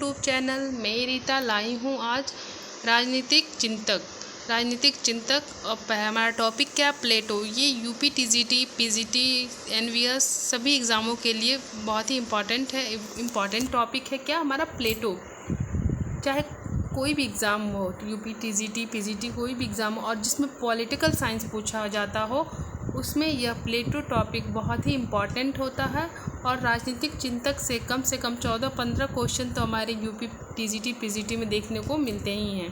YouTube channel. मैं रीता लाई हूँ आज राजनीतिक चिंतक और हमारा टॉपिक क्या, प्लेटो। ये यूपी टीजीटी, पीजीटी, एनवीएस सभी एग्ज़ामों के लिए बहुत ही इम्पॉर्टेंट टॉपिक है। क्या हमारा प्लेटो, चाहे कोई भी एग्ज़ाम हो, यूपी टीजीटी, पीजीटी कोई भी एग्ज़ाम हो और जिसमें पॉलिटिकल साइंस पूछा जाता हो, उसमें यह प्लेटो टॉपिक बहुत ही इम्पॉर्टेंट होता है। और राजनीतिक चिंतक से कम 14-15 क्वेश्चन तो हमारे यूपी टीजीटी पीजीटी में देखने को मिलते ही हैं।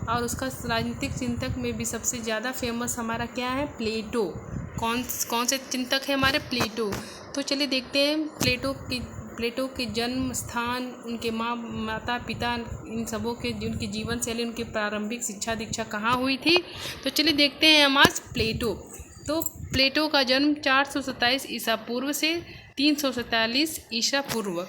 और उसका राजनीतिक चिंतक में भी सबसे ज़्यादा फेमस हमारा क्या है, प्लेटो। कौन से चिंतक है हमारे, प्लेटो। तो चलिए देखते हैं प्लेटो के जन्म स्थान, उनके माता पिता, इन सबों के उनकी जीवन शैली, उनकी प्रारंभिक शिक्षा दीक्षा कहाँ हुई थी। तो चलिए देखते हैं हम आज प्लेटो। तो प्लेटो का जन्म 427 ईसा पूर्व से 347 ईसा पूर्व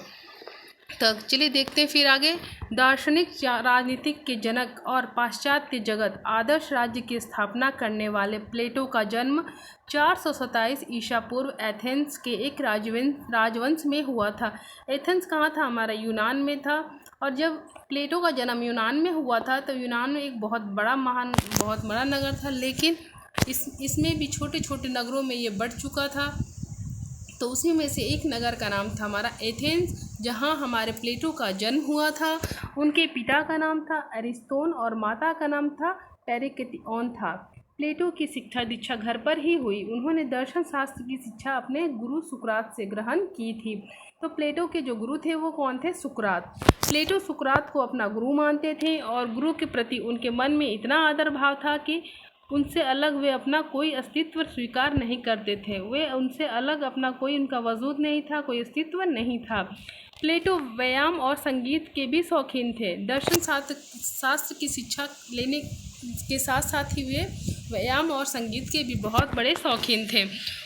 तक। चलिए देखते हैं फिर आगे। दार्शनिक, राजनीतिक के जनक और पाश्चात्य जगत आदर्श राज्य की स्थापना करने वाले प्लेटो का जन्म 427 ईसा पूर्व एथेंस के एक राजवंश में हुआ था। एथेंस कहाँ था, हमारा यूनान में था। और जब प्लेटो का जन्म यूनान में हुआ था तो यूनान में एक बहुत बड़ा नगर था, लेकिन इसमें भी छोटे छोटे नगरों में ये बढ़ चुका था। तो उसी में से एक नगर का नाम था हमारा एथेंस, जहाँ हमारे प्लेटो का जन्म हुआ था। उनके पिता का नाम था अरिस्तोन और माता का नाम था पेरिकेटिओन था। प्लेटो की शिक्षा दीक्षा घर पर ही हुई। उन्होंने दर्शन शास्त्र की शिक्षा अपने गुरु सुकरात से ग्रहण की थी। तो प्लेटो के जो गुरु थे वो कौन थे, सुकरात। प्लेटो सुकरात को अपना गुरु मानते थे और गुरु के प्रति उनके मन में इतना आदर भाव था कि उनसे अलग वे अपना कोई अस्तित्व स्वीकार नहीं करते थे। वे उनसे अलग अपना कोई उनका वजूद नहीं था, कोई अस्तित्व नहीं था। प्लेटो व्यायाम और संगीत के भी शौकीन थे। दर्शन शास्त्र की शिक्षा लेने के साथ साथ ही वे व्यायाम और संगीत के भी बहुत बड़े शौकीन थे।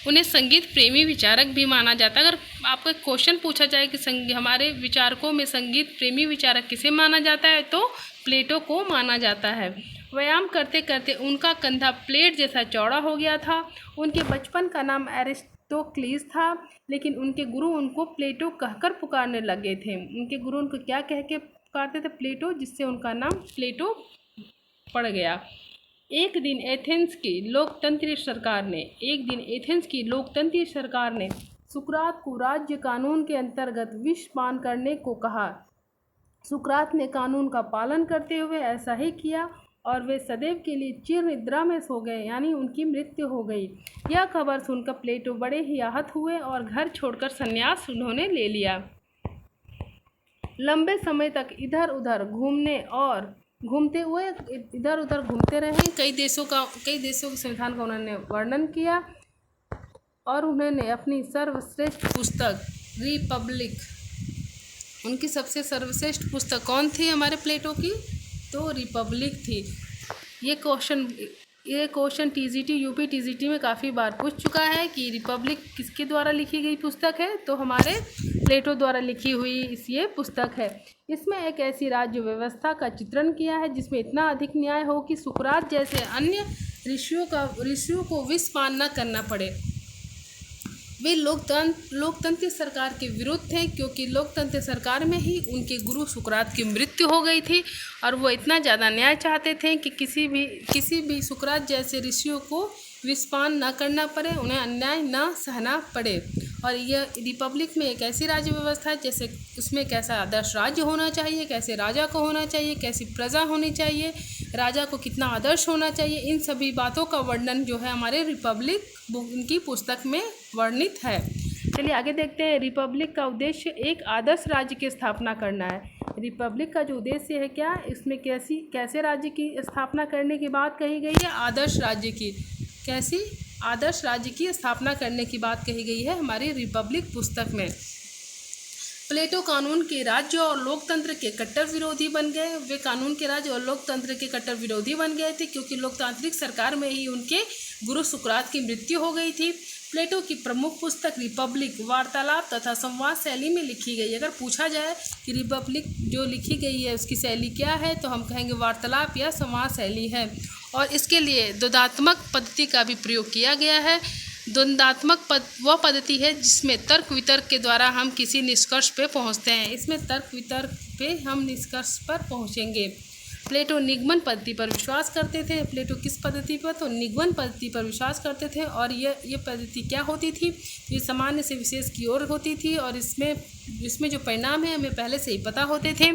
उन्हें संगीत प्रेमी विचारक भी माना जाता है। अगर आपको क्वेश्चन पूछा जाए कि हमारे विचारकों में संगीत प्रेमी विचारक किसे माना जाता है, तो प्लेटो को माना जाता है। व्यायाम करते करते उनका कंधा प्लेट जैसा चौड़ा हो गया था। उनके बचपन का नाम एरिस्टोक्लीस था, लेकिन उनके गुरु उनको प्लेटो कहकर पुकारने लगे थे। उनके गुरु उनको क्या कह के पुकारते थे, प्लेटो, जिससे उनका नाम प्लेटो पड़ गया। एक दिन एथेंस की लोकतंत्रीय सरकार ने सुकरात को राज्य कानून के अंतर्गत विषपान करने को कहा। सुकरात ने कानून का पालन करते हुए ऐसा ही किया और वे सदैव के लिए चिर निद्रा में सो गए, यानी उनकी मृत्यु हो गई। यह खबर सुनकर प्लेटो बड़े ही आहत हुए और घर छोड़कर संन्यास उन्होंने ले लिया। लंबे समय तक इधर उधर घूमते रहे। कई देशों के संविधान का उन्होंने वर्णन किया और उन्होंने अपनी सर्वश्रेष्ठ पुस्तक रिपब्लिक, उनकी सबसे सर्वश्रेष्ठ पुस्तक कौन थी हमारे प्लेटो की, तो रिपब्लिक थी। ये क्वेश्चन टीजीटी, यूपी टीजीटी में काफ़ी बार पूछ चुका है कि रिपब्लिक किसके द्वारा लिखी गई पुस्तक है, तो हमारे प्लेटो द्वारा लिखी हुई ये पुस्तक है। इसमें एक ऐसी राज्य व्यवस्था का चित्रण किया है जिसमें इतना अधिक न्याय हो कि सुकरात जैसे अन्य ऋषियों को विषपान न करना पड़े। वे लोकतंत्र सरकार के विरुद्ध थे, क्योंकि लोकतंत्र सरकार में ही उनके गुरु सुकरात की मृत्यु हो गई थी और वो इतना ज़्यादा न्याय चाहते थे कि किसी भी सुकरात जैसे ऋषियों को विषपान न करना पड़े, उन्हें अन्याय न सहना पड़े। और यह रिपब्लिक में एक ऐसी राज्य व्यवस्था है जैसे उसमें कैसा आदर्श राज्य होना चाहिए, कैसे राजा को होना चाहिए, कैसी प्रजा होनी चाहिए, राजा को कितना आदर्श होना चाहिए, इन सभी बातों का वर्णन जो है हमारे रिपब्लिक उनकी पुस्तक में वर्णित है। चलिए आगे देखते हैं। रिपब्लिक का उद्देश्य एक आदर्श राज्य की स्थापना करना है। रिपब्लिक का जो उद्देश्य है क्या, इसमें कैसे राज्य की स्थापना करने की बात कही गई है, आदर्श राज्य की। कैसी आदर्श राज्य की स्थापना करने की बात कही गई है हमारी रिपब्लिक पुस्तक में। प्लेटो कानून के राज्य और लोकतंत्र के कट्टर विरोधी बन गए। वे कानून के राज्य और लोकतंत्र के कट्टर विरोधी बन गए थे, क्योंकि लोकतांत्रिक सरकार में ही उनके गुरु सुकरात की मृत्यु हो गई थी। प्लेटो की प्रमुख पुस्तक रिपब्लिक वार्तालाप तथा संवाद शैली में लिखी गई। अगर पूछा जाए कि रिपब्लिक जो लिखी गई है उसकी शैली क्या है, तो हम कहेंगे वार्तालाप या संवाद शैली है। और इसके लिए द्वंद्वात्मक पद्धति का भी प्रयोग किया गया है। द्वंद्वात्मक वह पद्धति है जिसमें तर्क वितर्क के द्वारा हम किसी निष्कर्ष पे पहुंचते हैं। इसमें तर्क वितर्क पे हम निष्कर्ष पर पहुंचेंगे। प्लेटो निगमन पद्धति पर विश्वास करते थे। प्लेटो किस पद्धति पर? तो निगमन पद्धति पर विश्वास करते थे। और ये पद्धति क्या होती थी? ये सामान्य से विशेष की ओर होती थी और इसमें जो परिणाम है हमें पहले से ही पता होते थे।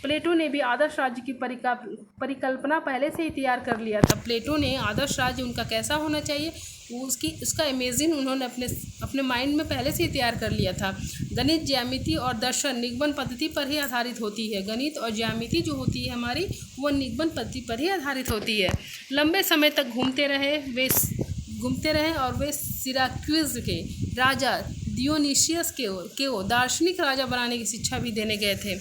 प्लेटो ने भी आदर्श राज्य की परिकल्पना पहले से ही तैयार कर लिया था। प्लेटो ने आदर्श राज्य उनका कैसा होना चाहिए उसका इमेजिन उन्होंने अपने माइंड में पहले से ही तैयार कर लिया था। गणित, ज्यामिति और दर्शन निगमन पद्धति पर ही आधारित होती है। गणित और ज्यामिति जो होती है हमारी, वो निगमन पद्धति पर ही आधारित होती है। लंबे समय तक घूमते रहे और वे सिराक्यूज के राजा डियोनीसियस के दार्शनिक राजा बनाने की शिक्षा भी देने गए थे।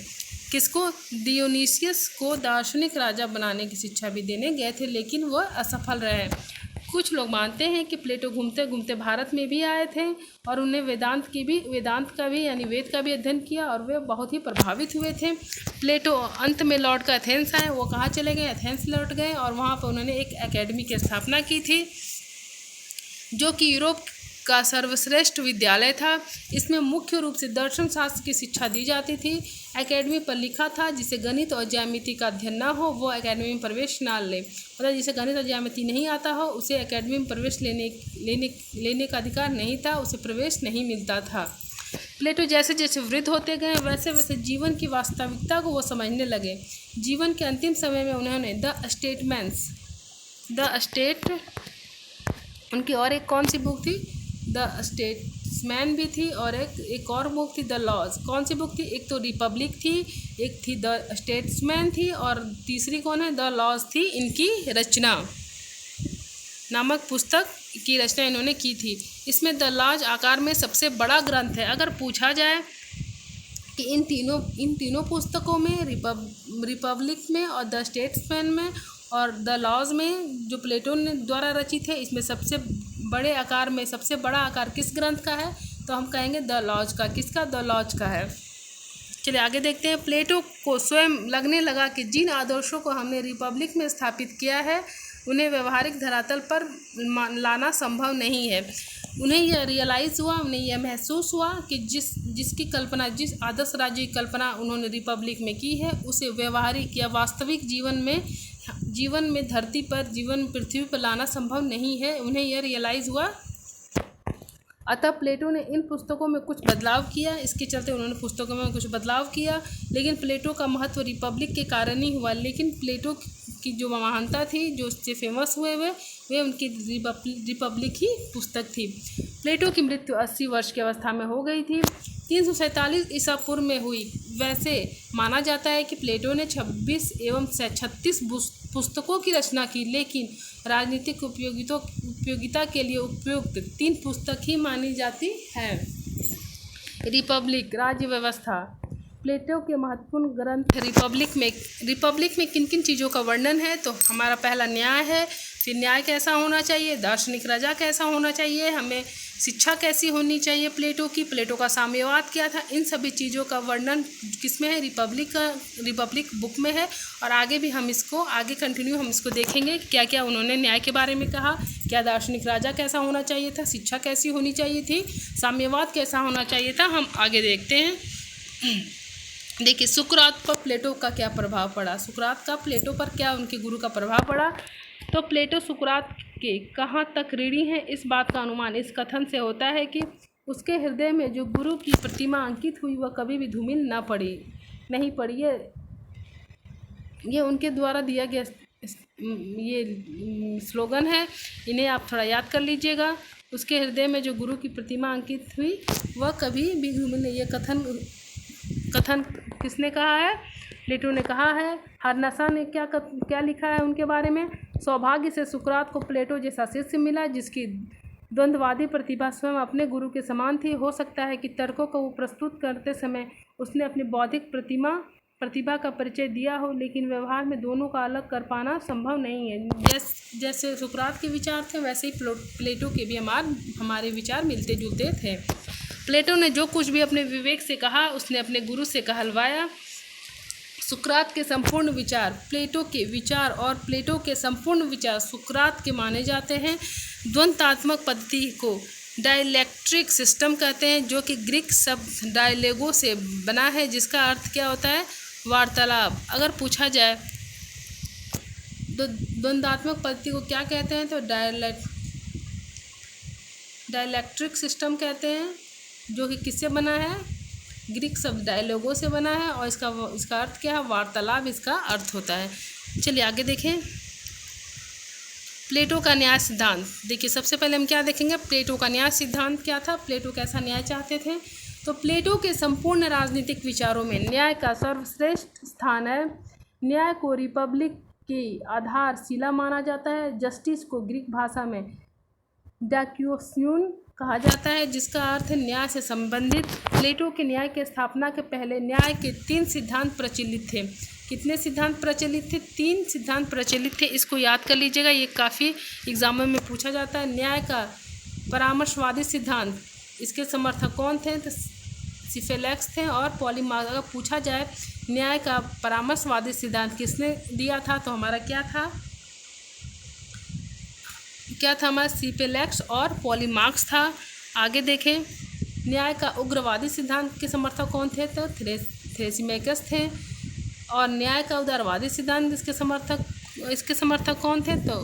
किसको? डियोनीसियस को दार्शनिक राजा बनाने की शिक्षा भी देने गए थे, लेकिन वह असफल रहे। कुछ लोग मानते हैं कि प्लेटो घूमते घूमते भारत में भी आए थे और उन्हें वेदांत का भी यानी वेद का भी अध्ययन किया और वे बहुत ही प्रभावित हुए थे। प्लेटो अंत में लौट कर एथेंस आए। वो कहाँ चले गए? एथेंस लौट गए और वहाँ पर उन्होंने एक एकेडमी की स्थापना की थी जो कि यूरोप का सर्वश्रेष्ठ विद्यालय था। इसमें मुख्य रूप से दर्शन शास्त्र की शिक्षा दी जाती थी। एकेडमी पर लिखा था जिसे गणित और ज्यामिति का अध्ययन ना हो वो एकेडमी में प्रवेश ना ले। मतलब जिसे गणित और ज्यामिति नहीं आता हो उसे एकेडमी में प्रवेश लेने का अधिकार नहीं था, उसे प्रवेश नहीं मिलता था। प्लेटो जैसे जैसे वृद्ध होते गए वैसे वैसे जीवन की वास्तविकता को वो समझने लगे। जीवन के अंतिम समय में उन्होंने उनकी और एक कौन सी बुक थी? द स्टेट्समैन भी थी और एक और बुक थी द लॉज। कौन सी बुक थी? एक तो रिपब्लिक थी, एक थी द स्टेट्समैन थी और तीसरी कौन है? द लॉज थी। इनकी रचना नामक पुस्तक की रचना इन्होंने की थी। इसमें द लॉज आकार में सबसे बड़ा ग्रंथ है। अगर पूछा जाए कि इन तीनों पुस्तकों में रिपब्लिक में और द स्टेट्समैन में और द लॉज में जो प्लेटो ने द्वारा रचित है, इसमें सबसे बड़े आकार में सबसे बड़ा आकार किस ग्रंथ का है? तो हम कहेंगे द लॉज का। किसका? द लॉज का है। चलिए आगे देखते हैं। प्लेटो को स्वयं लगने लगा कि जिन आदर्शों को हमने रिपब्लिक में स्थापित किया है उन्हें व्यवहारिक धरातल पर लाना संभव नहीं है। उन्हें यह रियलाइज़ हुआ, उन्हें यह महसूस हुआ कि जिस आदर्श राज्य की कल्पना उन्होंने रिपब्लिक में की है उसे व्यवहारिक या वास्तविक जीवन में धरती पर पृथ्वी पर लाना संभव नहीं है। उन्हें यह रियलाइज़ हुआ। अतः प्लेटो ने इन पुस्तकों में कुछ बदलाव किया। इसके चलते उन्होंने पुस्तकों में कुछ बदलाव किया, लेकिन प्लेटो का महत्व रिपब्लिक के कारण ही हुआ। लेकिन प्लेटो की जो महानता थी, जो उससे फेमस हुए वे उनकी रिपब्लिक ही पुस्तक थी। प्लेटो की मृत्यु 80 वर्ष की अवस्था में हो गई थी। 347 ईसा पूर्व में हुई। वैसे माना जाता है कि प्लेटो ने 26 एवं 36 पुस्तकों की रचना की, लेकिन राजनीतिक उपयोगिता के लिए उपयुक्त 3 पुस्तक ही मानी जाती है। रिपब्लिक, राज्य व्यवस्था। प्लेटो के महत्वपूर्ण ग्रंथ रिपब्लिक में किन किन चीज़ों का वर्णन है? तो हमारा पहला न्याय है। फिर न्याय कैसा होना चाहिए, दार्शनिक राजा कैसा होना चाहिए, हमें शिक्षा कैसी होनी चाहिए प्लेटो का साम्यवाद क्या था, इन सभी चीज़ों का वर्णन किसमें है? रिपब्लिक बुक में है। और आगे भी हम इसको हम इसको देखेंगे क्या क्या उन्होंने न्याय के बारे में कहा, क्या दार्शनिक राजा कैसा होना चाहिए था, शिक्षा कैसी होनी चाहिए थी, साम्यवाद कैसा होना चाहिए था, हम आगे देखते हैं। देखिए सुकरात पर प्लेटो का क्या प्रभाव पड़ा। सुकरात का प्लेटो पर क्या उनके गुरु का प्रभाव पड़ा? तो प्लेटो सुकरात के कहाँ तक ऋणी है, इस बात का अनुमान इस कथन से होता है कि उसके हृदय में जो गुरु की प्रतिमा अंकित हुई वह कभी भी धूमिल नहीं पड़ी। ये उनके द्वारा दिया गया ये स्लोगन है, इन्हें आप थोड़ा याद कर लीजिएगा। उसके हृदय में जो गुरु की प्रतिमा अंकित हुई वह कभी भी धूमिल नहीं। ये कथन किसने कहा है? प्लेटो ने कहा है। हरनसा ने क्या लिखा है उनके बारे में? सौभाग्य से सुकरात को प्लेटो जैसा शिष्य मिला जिसकी द्वंद्ववादी प्रतिभा स्वयं अपने गुरु के समान थी। हो सकता है कि तर्कों को वो प्रस्तुत करते समय उसने अपनी बौद्धिक प्रतिभा का परिचय दिया हो, लेकिन व्यवहार में दोनों का अलग कर पाना संभव नहीं है। जैसे सुकरात के विचार थे वैसे ही प्लेटो के भी हमारे विचार मिलते जुलते थे। प्लेटो ने जो कुछ भी अपने विवेक से कहा उसने अपने गुरु से कहलवाया। सुकरात के संपूर्ण विचार प्लेटो के विचार और प्लेटो के संपूर्ण विचार सुकरात के माने जाते हैं। द्वंद्वात्मक पद्धति को डायलैक्ट्रिक सिस्टम कहते हैं, जो कि ग्रीक शब्द डायलेगो से बना है, जिसका अर्थ क्या होता है? वार्तालाप। अगर पूछा जाए तो द्वंद्वात्मक पद्धति को क्या कहते हैं, तो डायलैक्ट्रिक सिस्टम कहते हैं, जो कि किससे बना है? ग्रीक शब्द डायलोगो से बना है, और इसका अर्थ क्या है? वार्तालाप इसका अर्थ होता है। चलिए आगे देखें। प्लेटो का न्याय सिद्धांत। देखिए, सबसे पहले हम क्या देखेंगे? प्लेटो का न्याय सिद्धांत क्या था? प्लेटो कैसा न्याय चाहते थे? तो प्लेटो के संपूर्ण राजनीतिक विचारों में न्याय का सर्वश्रेष्ठ स्थान है। न्याय को रिपब्लिक की आधारशिला माना जाता है। जस्टिस को ग्रीक भाषा में डाक्योसियन कहा जाता है, जिसका अर्थ है न्याय से संबंधित। प्लेटो के न्याय की स्थापना के पहले न्याय के 3 सिद्धांत प्रचलित थे। कितने सिद्धांत प्रचलित थे? 3 सिद्धांत प्रचलित थे। इसको याद कर लीजिएगा, ये काफ़ी एग्जामों में पूछा जाता है। न्याय का परामर्शवादी सिद्धांत, इसके समर्थक कौन थे? तो सिफेलेक्स थे और पॉलीमार्क। अगर पूछा जाए न्याय का परामर्शवादी सिद्धांत किसने दिया था, तो हमारा क्या था हमारा सिफेलेक्स और पॉलीमार्क्स था। आगे देखें, न्याय का उग्रवादी सिद्धांत के समर्थक कौन थे? तो थ्रेसिमेकस थे। और न्याय का उदारवादी सिद्धांत इसके समर्थक कौन थे? तो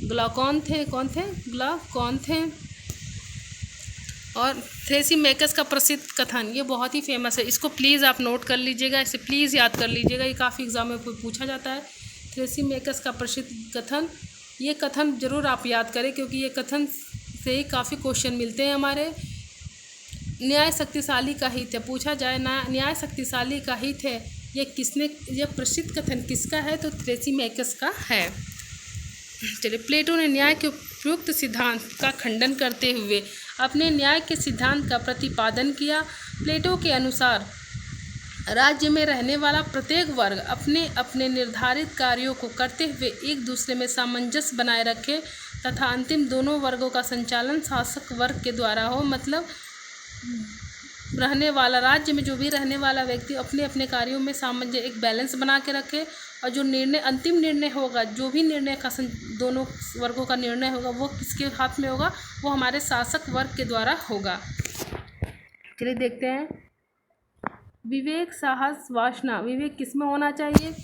ग्लाउकॉन थे। कौन थे? ग्लाउकॉन थे। और थ्रेसिमेकस का प्रसिद्ध कथन, ये बहुत ही फेमस है, इसको प्लीज़ आप नोट कर लीजिएगा, इसे प्लीज़ याद कर लीजिएगा, ये काफ़ी एग्जाम में पूछा जाता है। थ्रेसिमेकस का प्रसिद्ध कथन, ये कथन जरूर आप याद करें, क्योंकि ये कथन से ही काफ़ी क्वेश्चन मिलते हैं हमारे। न्याय शक्तिशाली का हित है। पूछा जाए ना, न्याय शक्तिशाली का हित है, ये प्रसिद्ध कथन किसका है? तो थ्रेसिमेकस का है। चलिए, प्लेटो ने न्याय के उपयुक्त सिद्धांत का खंडन करते हुए अपने न्याय के सिद्धांत का प्रतिपादन किया। प्लेटो के अनुसार राज्य में रहने वाला प्रत्येक वर्ग अपने अपने निर्धारित कार्यों को करते हुए एक दूसरे में सामंजस्य बनाए रखे तथा अंतिम दोनों वर्गों का संचालन शासक वर्ग के द्वारा हो। मतलब रहने वाला राज्य में जो भी रहने वाला व्यक्ति अपने अपने कार्यों में सामंजस्य, एक बैलेंस बना के रखे, और जो अंतिम निर्णय होगा, जो भी निर्णय का दोनों वर्गों का निर्णय होगा, वो किसके हाथ में होगा? वो हमारे शासक वर्ग के द्वारा होगा। चलिए देखते हैं। विवेक, साहस, वासना। विवेक किसमें होना चाहिए?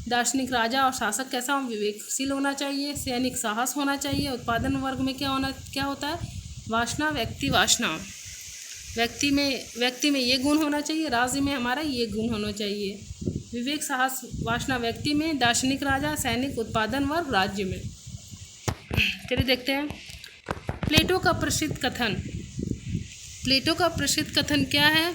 दार्शनिक राजा और शासक कैसा हो? विवेकशील होना चाहिए। सैनिक साहस होना चाहिए। उत्पादन वर्ग में क्या होता है? वासना, व्यक्ति वासना। व्यक्ति में ये गुण होना चाहिए, राज्य में हमारा ये गुण होना चाहिए। विवेक, साहस, वासना व्यक्ति में, दार्शनिक राजा, सैनिक, उत्पादन वर्ग राज्य में। चलिए देखते हैं। प्लेटो का प्रसिद्ध कथन क्या है?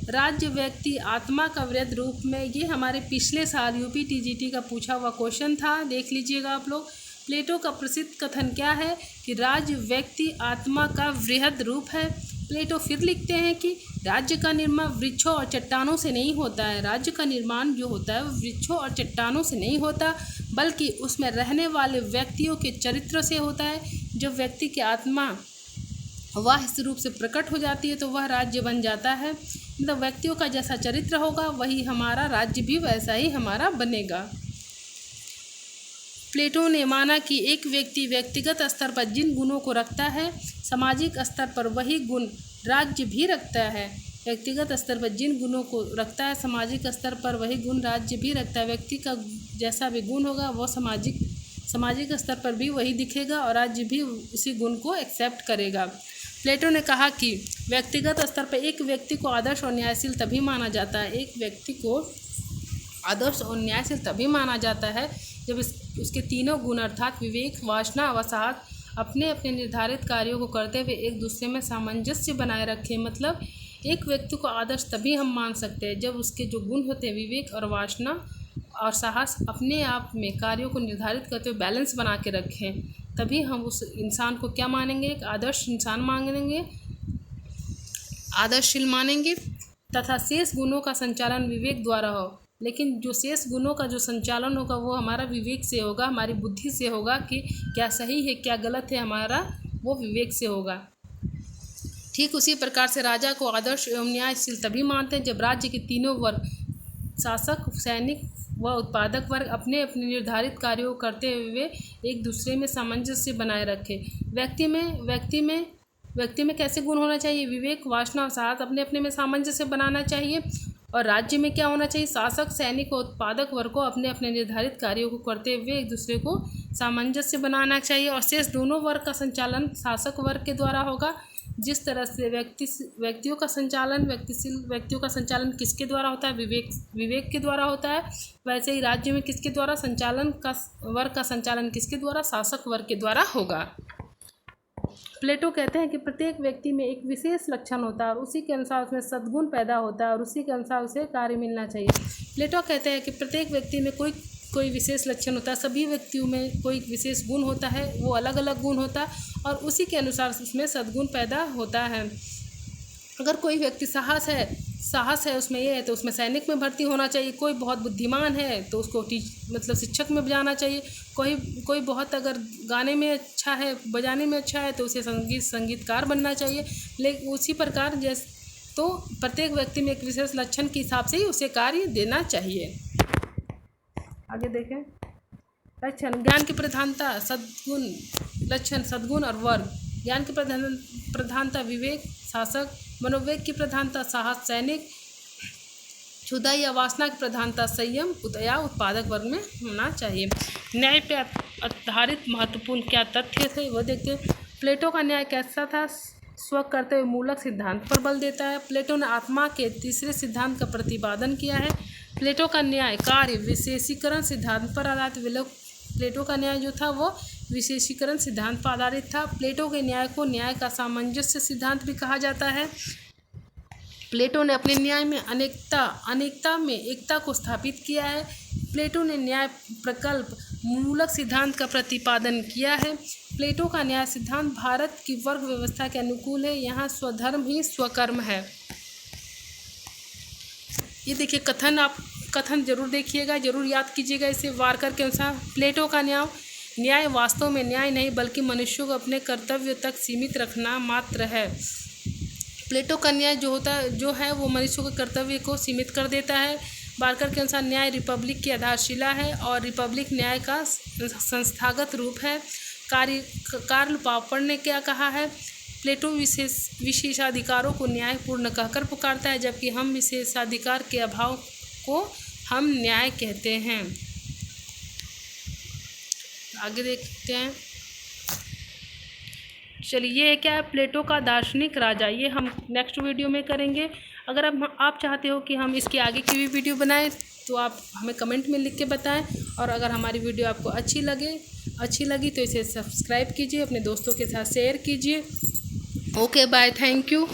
राज्य व्यक्ति आत्मा का वृहद रूप में। ये हमारे पिछले साल यूपी टीजीटी का पूछा हुआ क्वेश्चन था, देख लीजिएगा आप लोग। प्लेटो का प्रसिद्ध कथन क्या है? कि राज्य व्यक्ति आत्मा का वृहद रूप है। प्लेटो फिर लिखते हैं कि राज्य का निर्माण वृक्षों और चट्टानों से नहीं होता है। राज्य का निर्माण जो होता है वो वृक्षों और चट्टानों से नहीं होता, बल्कि उसमें रहने वाले व्यक्तियों के चरित्र से होता है। जब व्यक्ति की आत्मा वह इस रूप से प्रकट हो जाती है तो वह राज्य बन जाता है। मतलब व्यक्तियों का जैसा चरित्र होगा वही हमारा राज्य भी वैसा ही हमारा बनेगा। प्लेटो ने माना कि एक व्यक्ति व्यक्तिगत स्तर पर जिन गुणों को रखता है, सामाजिक स्तर पर वही गुण राज्य भी रखता है। व्यक्तिगत स्तर पर जिन गुणों को रखता है, सामाजिक स्तर पर वही गुण राज्य भी रखता है। व्यक्ति का जैसा भी गुण होगा वो सामाजिक स्तर पर भी वही दिखेगा और राज्य भी उसी गुण को एक्सेप्ट करेगा। प्लेटो ने कहा कि व्यक्तिगत स्तर पर एक व्यक्ति को आदर्श और न्यायशील तभी माना जाता है। एक व्यक्ति को आदर्श और न्यायशील तभी माना जाता है जब उसके तीनों गुण अर्थात विवेक, वासना व साहस अपने अपने निर्धारित कार्यों को करते हुए एक दूसरे में सामंजस्य बनाए रखें। मतलब एक व्यक्ति को आदर्श तभी हम मान सकते हैं जब उसके जो गुण होते हैं विवेक और वासना और साहस अपने आप में कार्यों को निर्धारित करते हुए बैलेंस बना के रखें, तभी हम उस इंसान को क्या मानेंगे? एक आदर्श इंसान मानेंगे, आदर्शशील मानेंगे। तथा शेष गुणों का संचालन विवेक द्वारा हो। लेकिन जो शेष गुणों का जो संचालन होगा वो हमारा विवेक से होगा, हमारी बुद्धि से होगा कि क्या सही है क्या गलत है, हमारा वो विवेक से होगा। ठीक उसी प्रकार से राजा को आदर्श एवं न्यायशील तभी मानते हैं जब राज्य के तीनों वर्ग शासक, सैनिक व उत्पादक वर्ग अपने अपने निर्धारित कार्यों को करते हुए एक दूसरे में सामंजस्य बनाए रखे। व्यक्ति में कैसे गुण होना चाहिए? विवेक, वासना और साहस अपने अपने में सामंजस्य बनाना चाहिए। और राज्य में क्या होना चाहिए? शासक, सैनिक और उत्पादक वर्ग को अपने अपने निर्धारित कार्यों को करते हुए एक दूसरे को सामंजस्य बनाना चाहिए। और शेष दोनों वर्ग का संचालन शासक वर्ग के द्वारा होगा। जिस तरह से व्यक्तियों का संचालन किसके द्वारा होता है? विवेक के द्वारा होता है। वैसे ही राज्य में किसके द्वारा वर्ग का संचालन किसके द्वारा? शासक वर्ग के द्वारा होगा। प्लेटो कहते हैं कि प्रत्येक व्यक्ति में एक विशेष लक्षण होता है और उसी के अनुसार उसमें सद्गुण पैदा होता है और उसी के अनुसार उसे कार्य मिलना चाहिए। प्लेटो कहते हैं कि प्रत्येक व्यक्ति में कोई विशेष लक्षण होता है, सभी व्यक्तियों में कोई विशेष गुण होता है, वो अलग अलग गुण होता है और उसी के अनुसार उसमें सद्गुण पैदा होता है। अगर कोई व्यक्ति साहस है उसमें ये है तो उसमें सैनिक में भर्ती होना चाहिए। कोई बहुत बुद्धिमान है तो उसको शिक्षक में जाना चाहिए। कोई बहुत अगर गाने में अच्छा है, बजाने में अच्छा है तो उसे संगीतकार बनना चाहिए। लेकिन उसी प्रकार तो प्रत्येक व्यक्ति में एक विशेष लक्षण के हिसाब से ही उसे कार्य देना चाहिए। आगे देखें। लक्षण, ज्ञान की प्रधानता, सद्गुण, लक्षण, सद्गुण और वर्ग। ज्ञान की प्रधानता विवेक, शासक। मनोवेग की प्रधानता साहस, सैनिक। क्षुधा या वासना की प्रधानता संयम या उत्पादक वर्ग में होना चाहिए। न्याय पे आधारित महत्वपूर्ण क्या तथ्य थे वो देखते हैं। प्लेटो का न्याय कैसा था? स्वकर्तव्य मूलक सिद्धांत पर बल देता है। प्लेटो ने आत्मा के तीसरे सिद्धांत का प्रतिपादन किया है। प्लेटो का न्याय कार्य विशेषीकरण सिद्धांत पर आधारित प्लेटो का न्याय जो था वो विशेषीकरण सिद्धांत पर आधारित था। प्लेटो के न्याय को न्याय का सामंजस्य सिद्धांत भी कहा जाता है। प्लेटो ने अपने न्याय में अनेकता में एकता को स्थापित किया है। प्लेटो ने न्याय प्रकल्प मूलक सिद्धांत का प्रतिपादन किया है। प्लेटो का न्याय सिद्धांत भारत की वर्ग व्यवस्था के अनुकूल है। यहाँ स्वधर्म ही स्वकर्म है। ये देखिए कथन जरूर देखिएगा, जरूर याद कीजिएगा इसे। वारकर के अनुसार प्लेटो का न्याय वास्तव में न्याय नहीं बल्कि मनुष्यों को अपने कर्तव्य तक सीमित रखना मात्र है। प्लेटो का न्याय जो है वो मनुष्यों के कर्तव्य को सीमित कर देता है। वारकर के अनुसार न्याय रिपब्लिक की आधारशिला है और रिपब्लिक न्याय का संस्थागत रूप है। कार्ल पॉपर ने क्या कहा है? प्लेटो विशेषाधिकारों को न्यायपूर्ण कहकर पुकारता है, जबकि हम विशेषाधिकार के अभाव को हम न्याय कहते हैं। आगे देखते हैं। चलिए ये क्या है? प्लेटो का दार्शनिक राजा, ये हम नेक्स्ट वीडियो में करेंगे। अगर आप चाहते हो कि हम इसके आगे की भी वीडियो बनाएं तो आप हमें कमेंट में लिख के बताएं। और अगर हमारी वीडियो आपको अच्छी लगी तो इसे सब्सक्राइब कीजिए, अपने दोस्तों के साथ शेयर कीजिए। Okay bye, thank you.